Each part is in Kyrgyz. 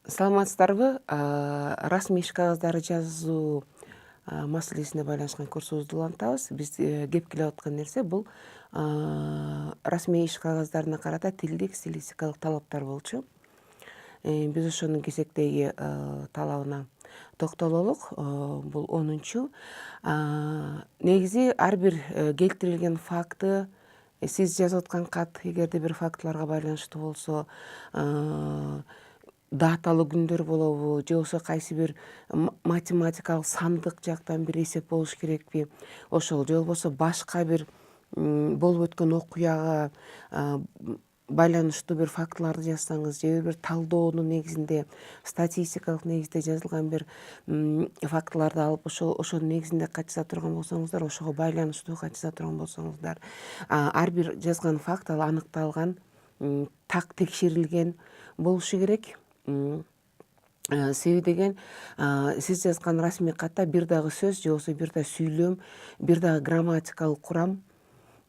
Саламатсыздарбы? Расмий иш кагаздары жазуу маселесине байланышкан курсубузду улантабыз. Биз кеп келе аткан нерсе бул расмий иш кагаздарына карата тилдик, стилистикалык талаптар болчу. Биз ошонун кезектеги талабына токтололук. Бул 10-чу. Негизи ар бир келтирилген факты, сиз жазып аткан кат эгерде бир фактыларга байланыштуу болсо, даталуу күндөр болобу, же болбосо кайсы бир математикалык сандык жактан бир эсеп болуш керекпи, ошол же болбосо башка бир болуп өткөн окуяга байланыштуу бир фактыларды жазсаңыз, же бир талдоонун негизинде, статистикалык негизде жазылган бир фактыларды алып, ошонун негизинде кат жаза турган болсоңуздар, ошого байланыштуу кат жаза турган болсоңуздар, ар бир жазган факт ал аныкталган, так текшерилген болушу керек. Себеби деген, сиз жазган расмий катта бир дагы сөз же болбосо бир да сүйлөм, бир дагы грамматикалык курам,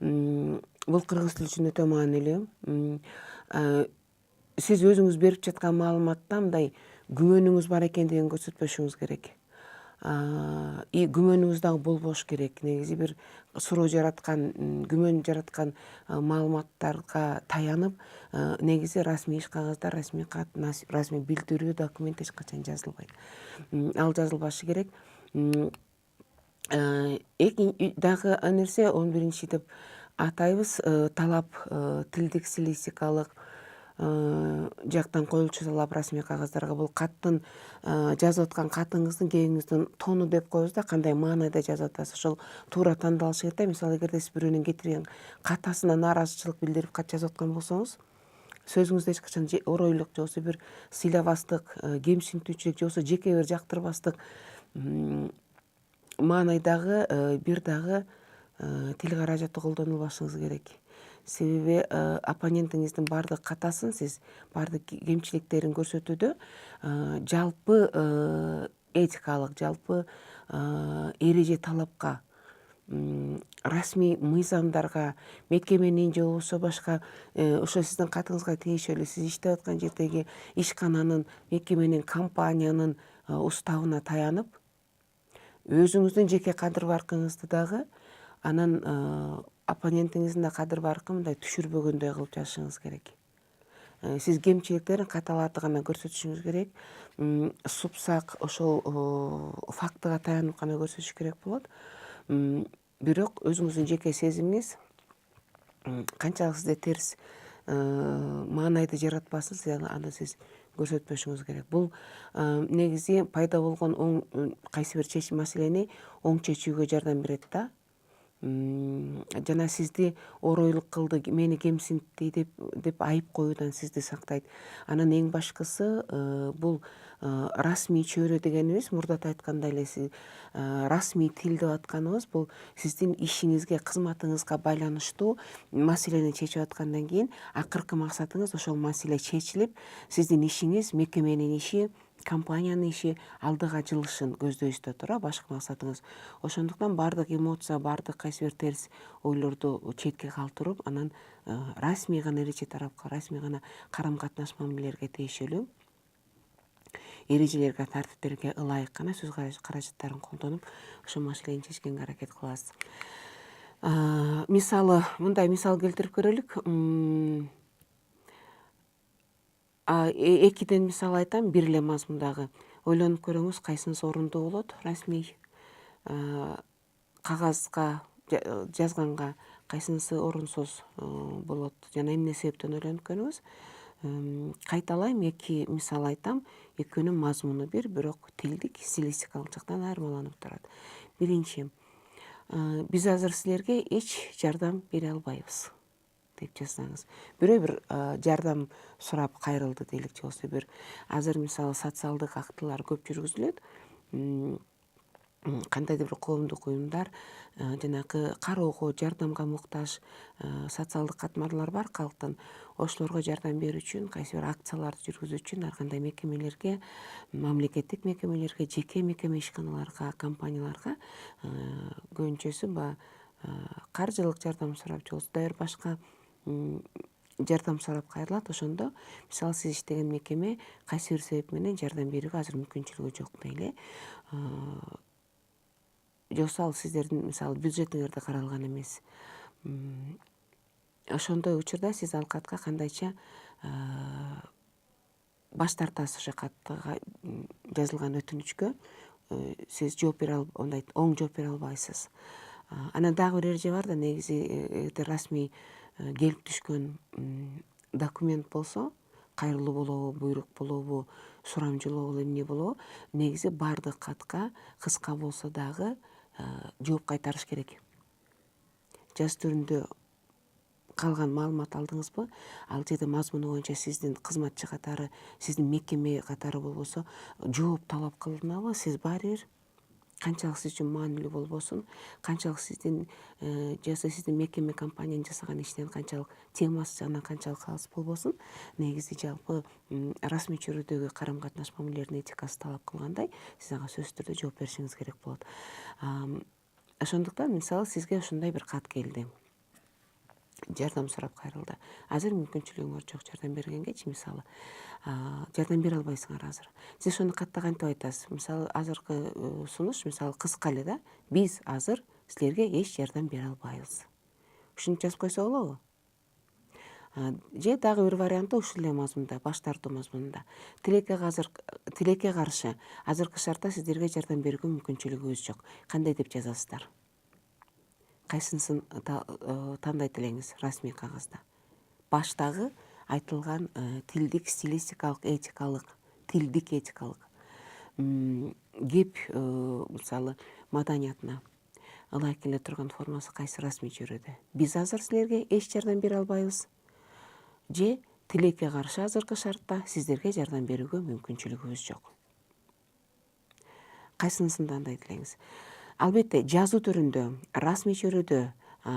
бул кыргыз тили үчүн өтө маанилүү. Сиз өзүңүз берип жаткан маалыматта мындай күмөнүңүз бар экендигин көрсөтпөшүңүз керек. И күмөнүңүз дагы болбош керек. Негизи бир суроо жараткан, күмөн жараткан маалыматтарга таянып, негизи расмий иш кагаздар, расмий кат, расмий билдирүү, документ эч качан жазылбайт. Ал жазылбашы керек. Дагы нерсе 11-чи деп атайбыз, талап, тилдик, стилистикалык жактан коюлчу талап расмий кагаздарга бул каттын, жазып аткан катыңыздын, кеңиңиздин тону деп коебуз да, кандай маанайда жазып атасыз, ошол туура тандалышы керек да. Мисалы, эгерде сиз бирөөнүн кетирген катасына нааразычылык билдирип кат жазып аткан болсоңуз, сөзүңүздө эч качан оройлук же болбосо бир сыйлабастык, кемсинтүүчүлүк же болбосо жеке бир жактырбастык маанайдагы бир дагы тил каражаты колдонулбашыңыз керек. Себеби оппонентиңиздин баардык катасын, сиз баардык кемчиликтерин көрсөтүүдө жалпы этикалык, жалпы эреже талапка, расмий мыйзамдарга, мекеменин же болбосо башка ошо сиздин катыңызга тиешелүү сиз иштеп аткан жердеги ишкананын, мекеменин, компаниянын уставына таянып, өзүңүздүн жеке кадыр баркыңызды дагы, анан оппонентиңиздин да кадыр баркын мындай түшүрбөгөндөй кылып жазышыңыз керек. Сиз кемчиликтерин, каталарды гана көрсөтүшүңүз керек. Супсак ошол фактыга таянып гана көрсөтүш керек болот. Бирок өзүңүздүн жеке сезимиңиз канчалык сизде терс маанайды жаратпасын, аны сиз көрсөтпөшүңүз керек. Бул негизи пайда болгон кайсы бир маселени оң чечүүгө жардам берет да. Жана сизди оройлук кылды, мени кемсинтти деп айып коюудан сизди сактайт. Анан эң башкысы бул расмий чөйрө дегенибиз, мурдат айткандай эле, расмий тил деп атканыбыз бул сиздин ишиңизге, кызматыңызга байланыштуу маселени чечип аткандан кийин акыркы максатыңыз ошол маселе чечилип, сиздин ишиңиз, мекеменин иши, компаниянын иши алдыга жылышын көздөйсүз да туура, башкы максатыңыз. Ошондуктан баардык эмоция, баардык кайсы бир терс ойлорду четке калтырып, анан расмий гана эреже тарапка, расмий гана карым катнаш мамилелерге тиешелүү эрежелерге, тартиптерге ылайык гана сөз каражаттарын колдонуп, ошол маселени чечкенге аракет кылабыз. Мисалы, мындай мисал келтирип көрөлүк. Экиден мисал айтам, бир эле мазмундагы. Ойлонуп көрөңүз, кайсынысы орундуу болот. Расмий кагазга жазганга кайсынысы орунсуз болот жана эмне себептен ойлонуп көрүңүз. Кайталайм, 2 мисал айтам. Экөөнүн мазмуну бир, бирок тилдик, стилистикалык жактан айырмаланып турат. Биринчи, биз азыр силерге эч жардам бере албайбыз деп жазсаңыз. Бирөө бир жардам сурап кайрылды дейлик, же болбосо бир азыр мисалы социалдык актылар көп жүргүзүлөт. Кандайдыр бир коомдук уюмдар жанагы кароого, жардамга муктаж социалдык катмарлар бар калктын. Ошолорго жардам берүү үчүн, кайсы бир акцияларды жүргүзүү үчүн ар кандай мекемелерге, мамлекеттик мекемелерге, жеке мекеме ишканаларга, компанияларга көбүнчөсү каржылык жардам сурап, же болбосо башка жардам сурап кайрылат, ошондо мисалы сиз иштеген мекеме кайсы бир себеп менен жардам берүүгө азыр мүмкүнчүлүгү жок дейли. Же болбосо ал сиздердин мисалы бюджетиңерде каралган эмес. Ошондой учурда сиз ал катка кандайча баш тартасыз. Ошо катка жазылган өтүнүчкө сиз жооп бере мындай оң жооп бере албайсыз. Анан дагы бир эреже бар да, негизи расмий келип түшкөн документ болсо, кайрылуу болобу, буйрук болобу, сурамжылоо эмне болобу, негизи баардык катка кыска болсо дагы жооп кайтарыш керек. Жазуу түрүндө калган маалымат алдыңызбы? Ал жерде мазмуну боюнча сиздин кызматчы катары, сиздин мекеме катары болбосо жооп талап кылынабы? Сиз баары бир канчалык сиз үчүн маанилүү болбосун, канчалык сиздин сиздин мекеме компаниянын жасаган иштен канчалык темасы жагынан канчалык алыс болбосун, негизи жалпы расмий чөйрөдөгү карым катнаш мамилелердин этикасы талап кылгандай, сиз ага сөзсүз түрдө жооп беришиңиз керек болот. Ошондуктан мисалы сизге ушундай бир кат келди. Жардам сурап кайрылды. Азыр мүмкүнчүлүгүңөр жок жардам бергенгечи, мисалы жардам бере албайсыңар азыр. Сиз ошону катта кантип айтасыз? Мисалы азыркы сунуш мисалы кыска эле да, биз азыр силерге эч жардам бере албайбыз. Ушинтип жазып койсо болобу? Же дагы бир варианты ушул эле мазмунда, баш тартуу мазмунунда. Тилекке каршы азыркы шартта сиздерге жардам берүүгө мүмкүнчүлүгүбүз жок. Кандай деп жазасыздар? Кайсынысын тандайт элеңиз расмий кагазда? Баштагы айтылган тилдик, стилистикалык, тилдик этикалык кеп мисалы маданиятына ылайык келе турган формасы кайсы расмий чөйрөдө? Биз азыр силерге эч жардам бере албайбыз. Же тилекке каршы азыркы шартта сиздерге жардам берүүгө мүмкүнчүлүгүбүз жок. Кайсынысын тандайт элеңиз? Албетте жазуу түрүндө, расмий чөйрөдө,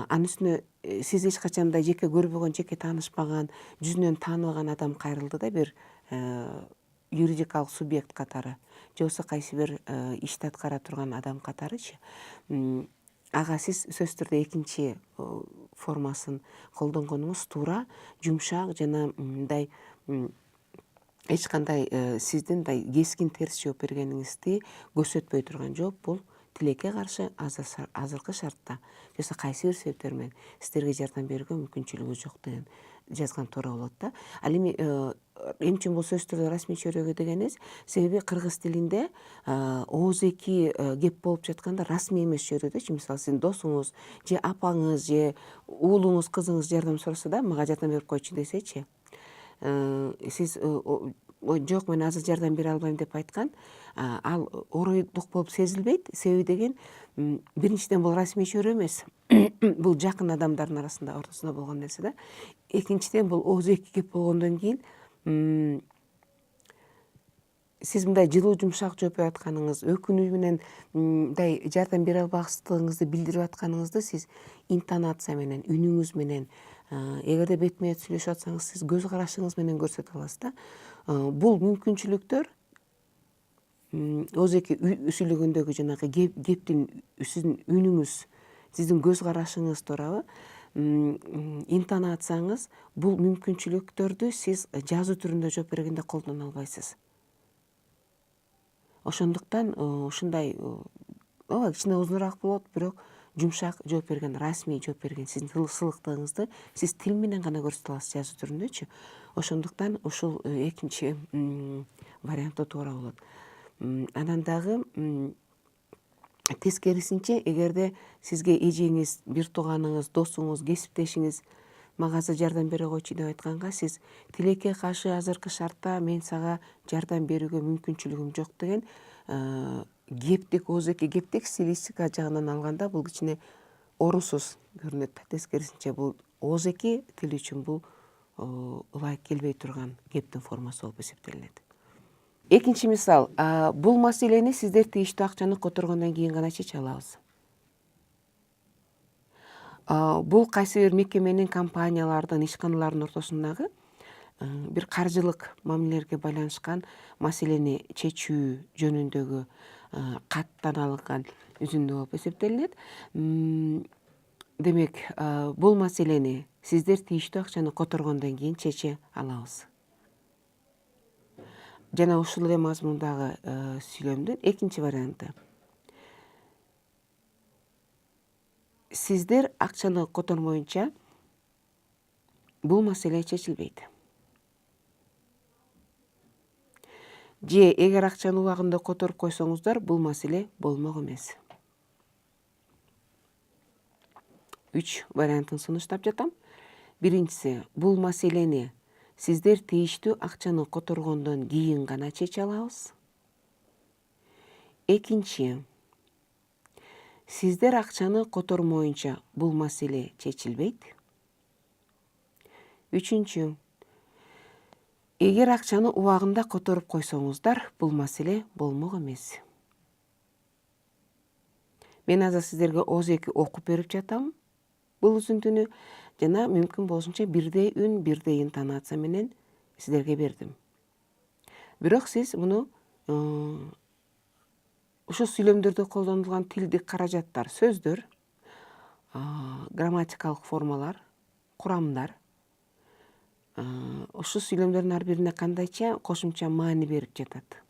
анын үстүнө сиз эч качан да жеке көрбөгөн, жеке таанышпаган, жүзүнөн тааныбаган адам кайрылды да бир юридикалык субъект катары, же болбосо кайсы бир ишти аткара турган адам катарычы, ага сиз сөзсүз түрдө экинчи формасын колдонгонуңуз туура, жумшак жана мындай эч кандай сиздин мындай кескин терс жооп бергениңизди көрсөтпөй турган жооп, бул тилекке каршы азыркы шартта же болбосо кайсы бир себептер менен сиздерге жардам берүүгө мүмкүнчүлүгүбүз жок деген жазган туура болот да. Ал эми эмне үчүн бул сөзсүз түрдө расмий чөйрөгө дегенибиз? Себеби кыргыз тилинде ооз-эки кеп болуп жатканда расмий эмес чөйрөдөчү, мисалы сиздин досуңуз же апаңыз же уулуңуз, кызыңыз жардам сураса да, мага жардам берип койчу десечи, сиз жок, мен азыр жардам бере албайм деп айткан, ал оройдук болуп сезилбейт. Себеби деген биринчиден бул расмий чөйрө эмес. Бул жакын адамдардын арасында ортосунда болгон нерсе да. Экинчиден бул ооз-эки кеп болгондон кийин сиз мындай жылуу жумшак жооп берип атканыңыз, өкүнүү менен мындай жардам бере албастыгыңызды билдирип атканыңызды сиз интонация менен, үнүңүз менен, эгерде бетме бет сүйлөшүп атсаңыз, сиз көз карашыңыз менен көрсөтө аласыз да. Бул мүмкүнчүлүктөр ооз-эки сүйлөгөндөгү жанагы кептин сиздин үнүңүз, сиздин көз карашыңыз туурабы, интонацияңыз, бул мүмкүнчүлүктөрдү сиз жазуу түрүндө жооп бергенде колдоно албайсыз. Ошондуктан ушундай ооба кичине узунураак болот, бирок жумшак жооп берген, расмий жооп берген сиздин сылыктыгыңызды сиз тил менен гана көрсөтө аласыз жазуу түрүндөчү. Ошондуктан ушул экинчи варианты туура болот. Анан дагы тескерисинче, эгерде сизге эжеңиз, бир тууганыңыз, досуңуз, кесиптешиңиз мага азыр жардам бере койчу деп айтканга, сиз тилекке каршы азыркы шартта мен сага жардам берүүгө мүмкүнчүлүгүм жок деген кептик, ооз-эки кептик стилистика жагынан алганда бул кичине орунсуз көрүнөт. Тескерисинче бул ооз-эки тил үчүн бул ылайык келбей турган кептин формасы болуп эсептелинет. Экинчи мисал, бул маселени сиздер тийиштүү акчаны которгондон кийин гана чече алабыз. Бул кайсы бир мекеменин, компаниялардын, ишканалардын ортосундагы бир каржылык мамилелерге байланышкан маселени чечүү жөнүндөгү каттан алынган үзүндү болуп эсептелинет. Демек, бул маселени сиздер тийиштүү акчаны которгондон кийин чече алабыз. Жана ушул эле мазмундагы сүйлөмдүн экинчи варианты. Сиздер акчаны котормоюнча бул маселе чечилбейт. Же эгер акчаны убагында которуп койсоңуздар, бул маселе болмок эмес. 3 вариантын сунуштап жатам. Биринчиси, бул маселени сиздер тийиштүү акчаны которгондон кийин гана чече алабыз. Экинчи, сиздер акчаны котормоюнча бул маселе чечилбейт. Үчүнчү, эгер акчаны убагында которуп койсоңуздар, бул маселе болмок эмес. Мен азыр сиздерге ооз эки окуп берип жатам бул үзүндүнү, жана мүмкүн болушунча бирдей үн, бирдей интонация менен сиздерге бердим. Бирок сиз муну ушул сүйлөмдөрдө колдонулган тилдик каражаттар, сөздөр, грамматикалык формалар, курамдар ушул сүйлөмдөрдүн ар бирине кандайча кошумча маани берип жатат.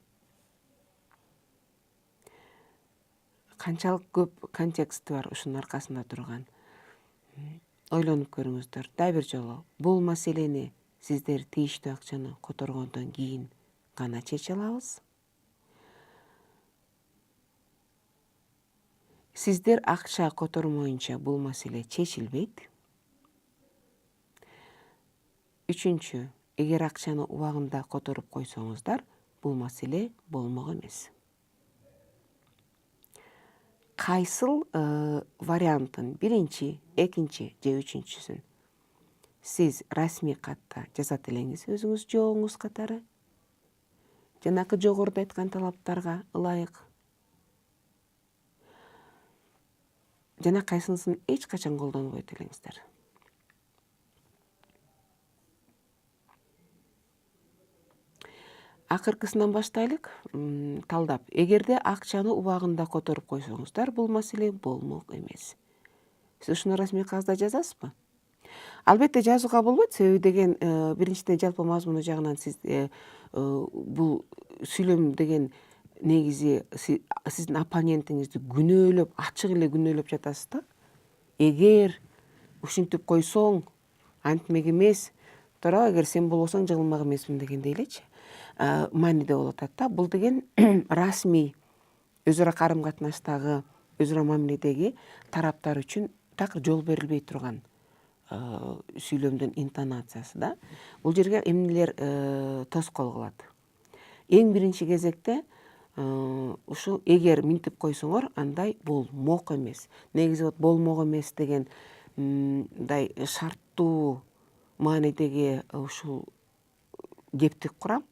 Канчалык көп контексти бар ушунун аркасында турган. Ойлонуп көрүңүздөр. Дагы бир жолу, бул маселени сиздер тийиштүү акчаны которгондон кийин гана чече алабыз. Сиздер акча котормоюнча бул маселе чечилбейт. Үчүнчү, эгер акчаны убагында которуп койсоңуздар, бул маселе болмок эмес. Кайсыл вариантын биринчи, экинчи же үчүнчүсүн сиз расмий катта жазат элеңиз өзүңүз жообуңуз катары, жанакы жогоруда айткан талаптарга ылайык, жана кайсынысын эч качан колдонбойт элеңиздер. Акыркысынан баштайлык. Талдап, эгерде акчаны убагында которуп койсоңуздар, бул маселе болмок эмес. Сиз ушуну расмий кагазда жазасызбы? Албетте жазууга болбойт, себеби деген биринчиден жалпы мазмуну жагынан сиз бул сүйлөм деген негизи сиздин оппонентиңизди күнөөлөп, ачык эле күнөөлөп жатасыз да. Эгер ушинтип койсоң, антмек эмес, туура, эгер сен болбосоң жыгылмак эмесмин дегендей элечи мааниде болуп атат да. Бул деген расмий өз ара карым катнаштагы, өз ара мамиледеги тараптар үчүн такыр жол берилбей турган сүйлөмдүн интонациясы да. Бул жерге эмнелер тоскоол кылат? Эң биринчи кезекте ушул эгер минтип койсоңор, андай болмок эмес. Негизи вот болмок эмес деген мындай шарттуу маанидеги ушул кептик курам,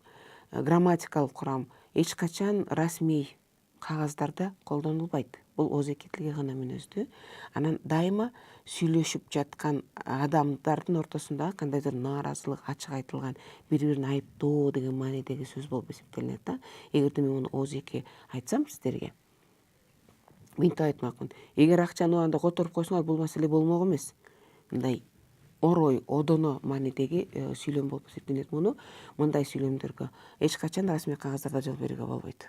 грамматикалык курам эч качан расмий кагаздарда колдонулбайт. Бул ооз эки тилге гана мүнөздүү. Анан дайыма сүйлөшүп жаткан адамдардын ортосундагы кандайдыр нааразылык ачык айтылган, бири-бирин айыптоо деген маанидеги сөз болуп эсептелинет да. Эгерде мен муну ооз эки айтсам сиздерге, минтип айтмакмын. Эгер акчаны убагында которуп койсоңор, бул маселе болмок эмес. Мындай орой, одоно маанидеги сүйлөм болуп эсептелинет. Муну мындай сүйлөмдөргө эч качан расмий кагаздарда жол берүүгө болбойт.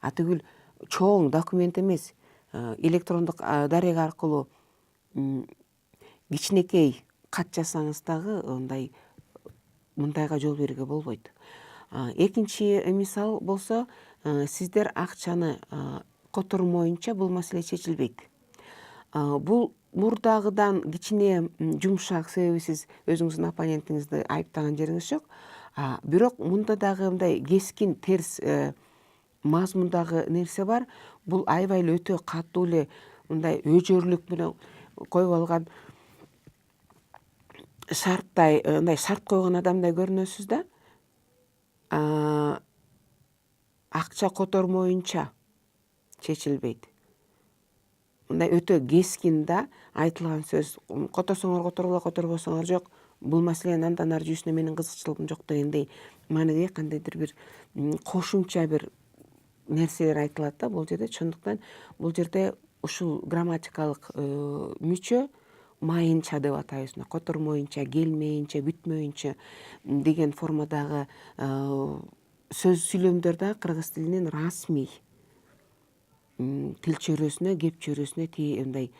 Атүгүл чоң документ эмес, электрондук дарега аркылуу кичинекей кат жазсаңыз дагы мындайга жол берүүгө болбойт. Экинчи мисал болсо, сиздер акчаны котормоюнча бул маселе чечилбейт. Бул мурдагыдан кичине жумшак, себеби сиз өзүңүздүн оппонентиңизди айыптаган жериңиз жок. Бирок мында дагы мындай кескин терс мазмундагы нерсе бар. Бул аябай эле өтө катуу эле мындай өжөрлүк менен коюп алган шарттай, мындай шарт койгон адамдай көрүнөсүз да. Акча котормоюнча чечилбейт. Мындай өтө кескин да айтылган сөз. Которсоңор которгула, которбосоңор жок. Бул маселенин андан ары жүрүшүнө менин кызыкчылыгым жок дегендей маанидеги кандайдыр бир кошумча бир нерселер айтылат да бул жерде. Ошондуктан бул жерде ушул грамматикалык мүчө майынча деп атайбыз, котормоюнча, келмейинче, бүтмөйүнчө деген формадагы сөз сүйлөмдөр да кыргыз тилинин расмий тил чөйрөсүнө, кеп чөйрөсүнө мындай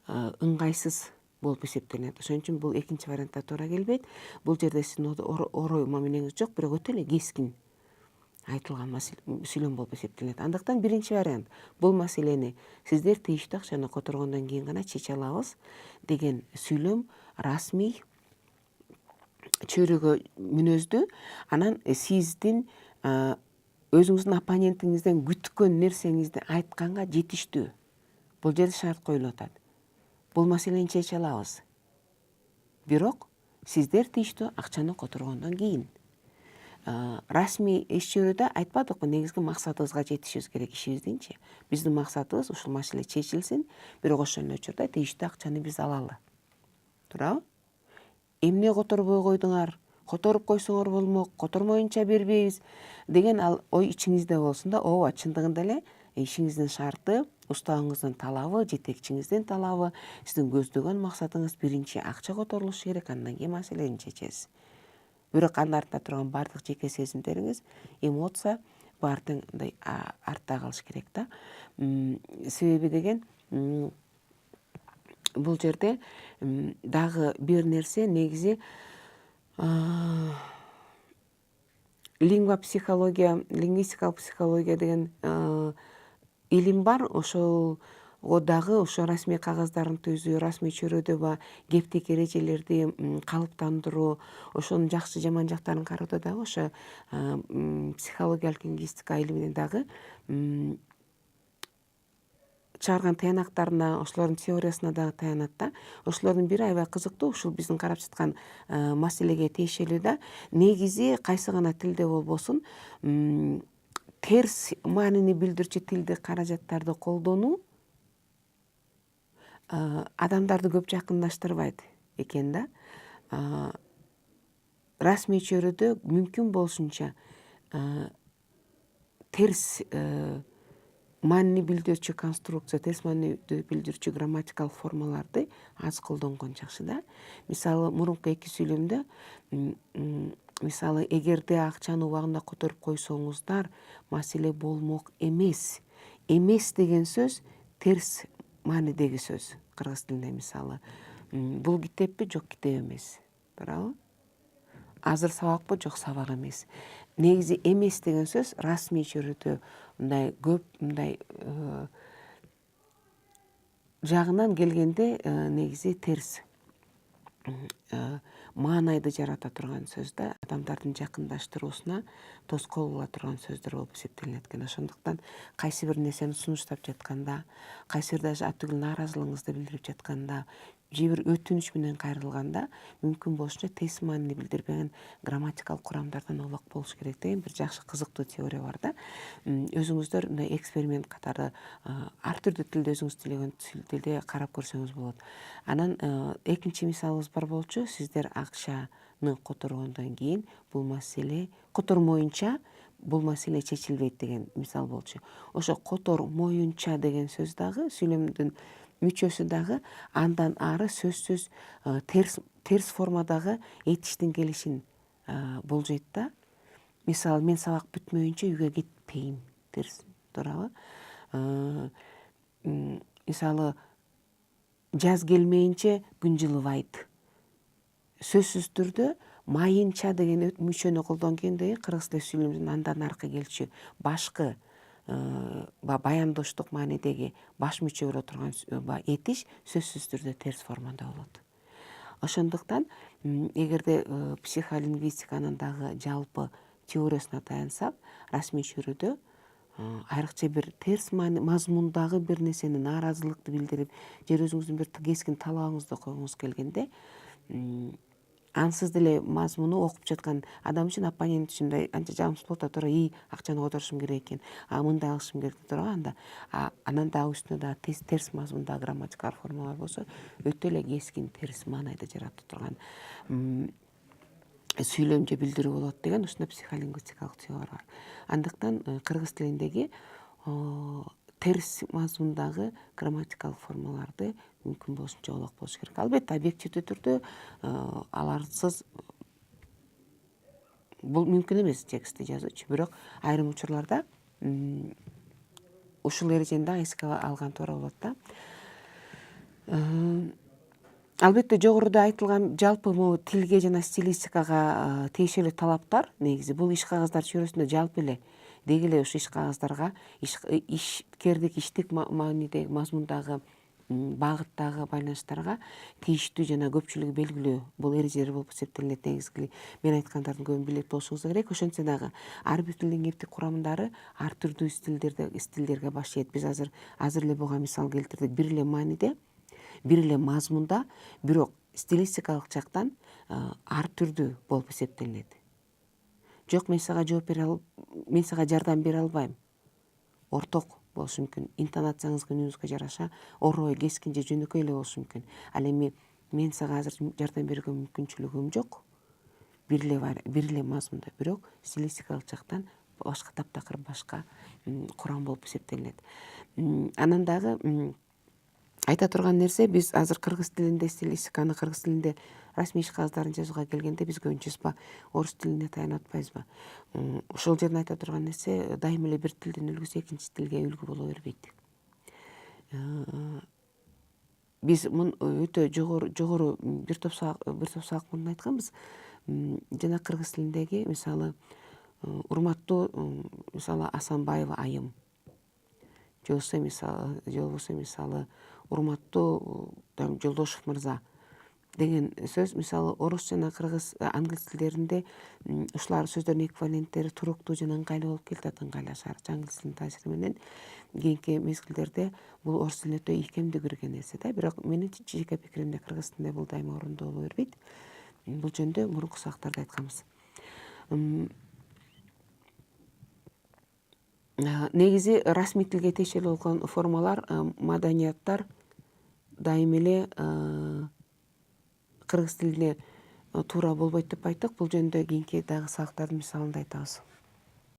ыңгайсыз болуп эсептелинет. Ошон үчүн бул экинчи вариантта туура келбейт. Бул жерде сиздин орой мамилеңиз жок, бирок өтө эле кескин айтылган сүйлөм болуп эсептелинет. Андыктан биринчи вариант бул маселени сиздер тийиштүү акчаны которгондон кийин гана чече алабыз деген сүйлөм расмий чөйрөгө мүнөздүү. Анан сиздин өзүңүздүн оппонентиңизден күткөн нерсеңизди айтканга жетиштүү. Бул жерде шарт коюлуп атат. Бул маселени чече алабыз. Бирок сиздер тийиштүү акчаны которгондон кийин. Расмий иш чөйрөдө айтпадыкпы, негизги максатыбызга жетишибиз керек ишибиздинчи. Биздин максатыбыз ушул маселе чечилсин, бирок ошол эле учурда тийиштүү акчаны биз алалы. Туурабы? Эмне которбой койдуңар? Которуп койсоңор болмок, котормоюнча бербейбиз деген ал ой ичиңизде болсун да. Ооба, чындыгында эле ишиңиздин шарты, уставыңыздын талабы, жетекчиңиздин талабы, сиздин көздөгөн максатыңыз биринчи акча которулушу керек, андан кийин маселени чечесиз. Бирок анын артында турган баардык жеке сезимдериңиз, эмоция баардыгы мындай артта калыш керек да. Себеби деген бул жерде дагы бир нерсе, негизи лингвистикалык психология деген илим бар. Ошол дагы ошо расмий кагаздарын түзүү, расмий чөйрөдө кептик эрежелерди калыптандыруу, ошонун жакшы жаман жактарын кароодо дагы ошо психологиялык лингвистика илиминин дагы чыгарган таянактарына, ошолордун теориясына дагы таянат да. Ошолордун бири аябай кызыктуу, ушул биздин карап жаткан маселеге тиешелүү да. Негизи кайсы гана тилде болбосун, терс маанини билдирүүчү тилдик каражаттарды колдонуу адамдарды көп жакындаштырбайт экен да. Расмий чөйрөдө мүмкүн болушунча терс маанини билдирүүчү конструкция, терс маанини билдирүүчү грамматикалык формаларды аз колдонгон жакшы да. Мисалы, мурунку эки сүйлөмдө, мисалы, эгерде акчаны убагында которуп койсоңуздар, маселе болмок эмес. Эмес деген сөз терс маанидеги сөз кыргыз тилинде. Мисалы, бул китеппи? Жок, китеп эмес. Туурабы? Азыр сабакпы? Жок, сабак эмес. Негизи эмес деген сөз расмий чөйрөдө мындай көп мындай жагынан келгенде негизи терс маанайды жарата турган сөз да, адамдардын жакындаштыруусуна тоскоол боло турган сөздөр болуп эсептелинет экен. Ошондуктан кайсы бир нерсени сунуштап жатканда, кайсы бир даже атүгүл нааразылыгыңызды билдирип жатканда, же бир өтүнүч менен кайрылганда мүмкүн болушунча терс маанини билдирбеген грамматикалык курамдардан улак болуш керек деген бир жакшы кызыктуу теория бар да. Өзүңүздөр мындай эксперимент катары ар түрдүү тилде өзүңүз тилеген тилде карап көрсөңүз болот. Анан экинчи мисалыбыз бар болчу. Сиздер акчаны которгондон кийин бул маселе котормоюнча бул маселе чечилбейт деген мисал болчу. Ошо котормоюнча деген сөз дагы сүйлөмдүн мүчөсү дагы андан ары сөзсүз терс формадагы этиштин келишин болжойт да. Мисалы, мен сабак бүтмөйүнчө үйгө кетпейм. Терс, туурабы? Мисалы, жаз келмейинче күн жылыбайт. Сөзсүз түрдө майынча деген мүчөнү колдонгон кийин кыргыз тил сүйлөмүнүн андан аркы келчү башкы баяндоштук маанидеги баш мүчө боло турган этиш сөзсүз түрдө терс формада болот. Ошондуктан эгерде психолингвистиканын дагы жалпы теориясына таянсак, расмий чөйрөдө айрыкча бир терс мазмундагы бир нерсени, нааразылыкты билдирип, же өзүңүздүн бир кескин талабыңызды койгуңуз келгенде, ансыз деле мазмуну окуп жаткан адам үчүн, оппонент үчүн анча жагымсыз болуп атат. Акчаны которушум керек экен, мындай кылышым керек деп туурабы? Анда анан дагы үстүнө дагы терс мазмундагы грамматикалык формалар болсо, өтө эле кескин терс маанайды жарата турган сүйлөм же билдирүү болот деген ушундай психолингвистикалык теория бар. Андыктан кыргыз тилиндеги терс мазмундагы грамматикалык формаларды мүмкүн болушунча улак болуш керек. Албетте объективдүү түрдө аларсыз бул мүмкүн эмес текстти жазуучу, бирок айрым учурларда ушул эрежени дагы эске алган туура болот да. Албетте жогоруда айтылган жалпы могу тилге жана стилистикага тиешелүү талаптар негизи бул иш кагаздары чөйрөсүндө жалпы эле деги эле ушу иш кагаздарга ишкердик иштик мааниде мазмундагы багыттагы байланыштарга тийиштүү жана көпчүлүгү белгилүү бул эрежелер болуп эсептелинет. Негизги мен айткандардын көбүн билет болушуңуз керек. Ошентсе дагы ар бир тилдин кептик курамдары ар түрдүү стилдерге баш ийет. Биз азыр эле буга мисал келтирдик. Бир эле мааниде, бир эле мазмунда, бирок стилистикалык жактан ар түрдүү болуп эсептелинет. Жок, мен сага мен сага жардам бере албайм. Орток болушу мүмкүн. Интонацияңызга, үнүңүзгө жараша орой, кескин же жөнөкөй эле болушу мүмкүн. Ал эми мен сага азыр жардам берүүгө мүмкүнчүлүгүм жок. Бир эле мазмунда, бирок стилистикалык жактан башка таптакыр башка курам болуп эсептелинет. Анан дагы айта турган нерсе, биз азыр кыргыз тилинде стилистиканы, кыргыз тилинде расмий иш кагаздарын жазууга келгенде биз көбүнчөсү орус тилине таянып атпайбызбы? Ошол жерден айта турган нерсе, дайыма эле бир тилдин үлгүсү экинчи тилге үлгү боло бербейт. Биз өтө жогору бир топ сабак мурун айтканбыз. Жана кыргыз тилиндеги мисалы урматтуу мисалы Асанбаева айым, же болбосо мисалы урматтуу Жолдошев мырза деген сөз мисалы орус жана кыргыз англис тилдеринде ушулар сөздөрдүн эквиваленттери туруктуу жана ыңгайлуу болуп келатат, ыңгайлашаар англис тилинин таасири менен. Кийинки мезгилдерде бул орус тилине өтө ийкемдүү кирген нерсе да, бирок менин жеке пикиримде кыргыз тилинде бул дайыма орундуу боло бербейт. Бул жөнүндө мурунку сабактарда айтканбыз. Негизи расмий тилге тиешелүү болгон формалар, маданияттар дайыма эле кыргыз тилине туура болбойт деп айттык. Бул жөнүндө кийинки дагы сабактардын мисалында айтабыз.